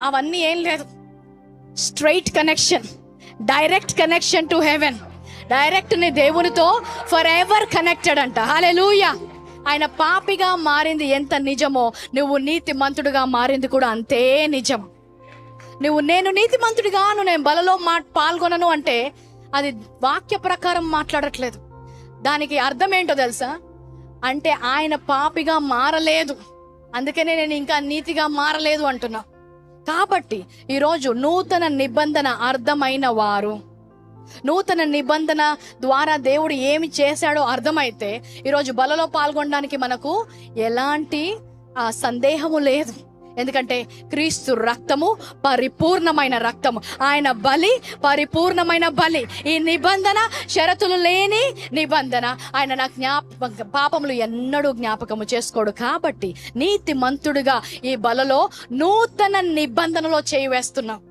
అవన్నీ ఏం లేదు. Straight connection, direct connection to heaven. Direct నీ దేవునితో ఫర్ ఎవర్ కనెక్టెడ్ అంట. హల్లెలూయా. ఆయన పాపిగా మారింది ఎంత నిజమో, నువ్వు నీతిమంతుడిగా మారింది కూడా అంతే నిజం. నేను నీతిమంతుడిగాను, నేను బలలో పాల్గొనను అంటే అది వాక్య ప్రకారం మాట్లాడట్లేదు. దానికి అర్థం ఏంటో తెలుసా? అంటే ఆయన పాపిగా మారలేదు, అందుకనే నేను ఇంకా నీతిగా మారలేదు అంటున్నా. కాబట్టి ఈరోజు నూతన నిబంధన అర్థమైన వారు, నూతన నిబంధన ద్వారా దేవుడు ఏమి చేశాడో అర్థమైతే ఈరోజు బలలో పాల్గొనడానికి మనకు ఎలాంటి సందేహము లేదు. ఎందుకంటే క్రీస్తు రక్తము పరిపూర్ణమైన రక్తము, ఆయన బలి పరిపూర్ణమైన బలి. ఈ నిబంధన షరతులు లేని నిబంధన. ఆయన నా పాపములు ఎన్నడూ జ్ఞాపకము చేసుకోడు. కాబట్టి నీతిమంతుడిగా ఈ బలలో నూతన నిబంధనలో చేయి వేస్తున్నాం.